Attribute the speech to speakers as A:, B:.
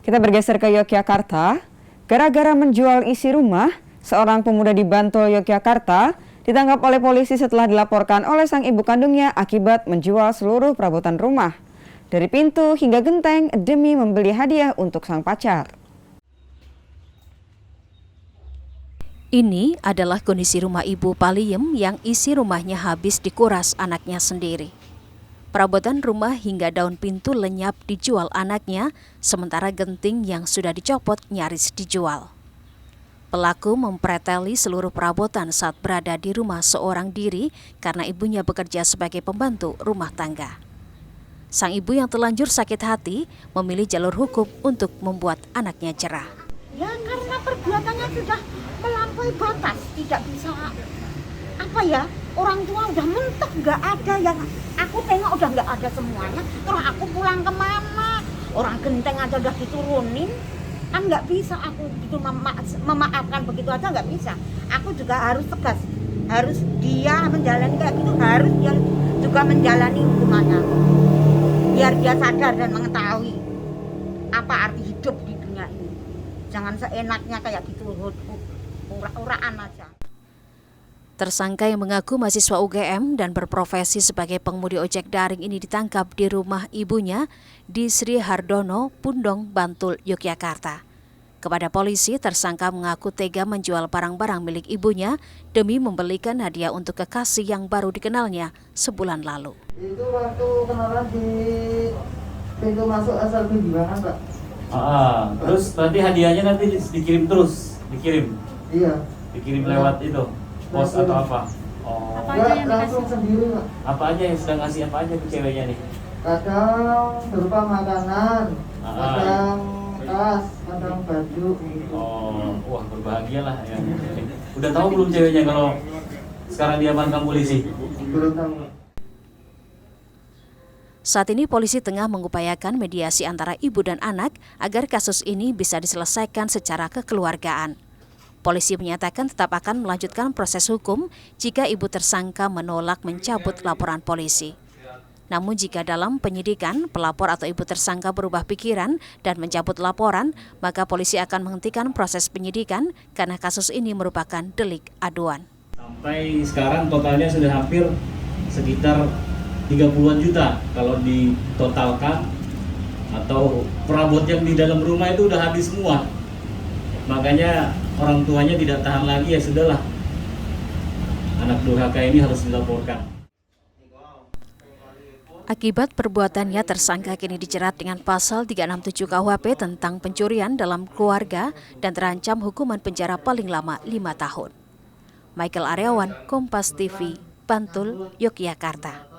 A: Kita bergeser ke Yogyakarta. Gara-gara menjual isi rumah, seorang pemuda di Bantul, Yogyakarta ditangkap oleh polisi setelah dilaporkan oleh sang ibu kandungnya akibat menjual seluruh perabotan rumah, dari pintu hingga genteng demi membeli hadiah untuk sang pacar.
B: Ini adalah kondisi rumah Ibu Paliem yang isi rumahnya habis dikuras anaknya sendiri. Perabotan rumah hingga daun pintu lenyap dijual anaknya, sementara genting yang sudah dicopot nyaris dijual. Pelaku mempreteli seluruh perabotan saat berada di rumah seorang diri karena ibunya bekerja sebagai pembantu rumah tangga. Sang ibu yang terlanjur sakit hati memilih jalur hukum untuk membuat anaknya cerah.
C: Ya karena perbuatannya sudah melampaui batas, tidak bisa orang tua udah mentok, nggak ada yang aku tengok, udah nggak ada semuanya. Terus aku pulang kemana? Orang genteng aja udah diturunin, kan nggak bisa aku gitu memaafkan begitu aja, nggak bisa. Aku juga harus tegas, harus dia menjalani kayak gitu, harus dia juga menjalani hukumannya, biar dia sadar dan mengetahui apa arti hidup di dunia ini. Jangan seenaknya kayak gitu, ura-uraan aja.
B: Tersangka yang mengaku mahasiswa UGM dan berprofesi sebagai pengemudi ojek daring ini ditangkap di rumah ibunya di Sri Hardono, Pundong, Bantul, Yogyakarta. Kepada polisi, tersangka mengaku tega menjual barang-barang milik ibunya demi membelikan hadiah untuk kekasih yang baru dikenalnya sebulan lalu.
D: Itu waktu kenalan di pintu masuk SLB gimana, Pak?
E: Terus berarti hadiahnya nanti dikirim terus, dikirim?
D: Iya.
E: Dikirim lewat itu? Pos atau apa? Oh.
D: Apa aja yang langsung sendiri, Pak.
E: Apa aja yang sudah ngasih apa aja ke ceweknya nih?
D: Kadang berupa makanan, kadang tas, kadang baju.
E: Oh, wah berbahagialah ya. Udah tahu belum ceweknya kalau sekarang diamankan polisi?
D: Belum tahu.
B: Saat ini polisi tengah mengupayakan mediasi antara ibu dan anak agar kasus ini bisa diselesaikan secara kekeluargaan. Polisi menyatakan tetap akan melanjutkan proses hukum jika ibu tersangka menolak mencabut laporan polisi. Namun jika dalam penyidikan pelapor atau ibu tersangka berubah pikiran dan mencabut laporan, maka polisi akan menghentikan proses penyidikan karena kasus ini merupakan delik aduan.
E: Sampai sekarang totalnya sudah hampir sekitar 30-an juta kalau ditotalkan, atau perabot yang di dalam rumah itu udah habis semua. Makanya orang tuanya tidak tahan lagi, ya sudahlah, anak durhaka ini harus dilaporkan.
B: Akibat perbuatannya, tersangka kini dijerat dengan pasal 367 KUHP tentang pencurian dalam keluarga dan terancam hukuman penjara paling lama 5 tahun. Michael Aryawan, Kompas TV, Bantul, Yogyakarta.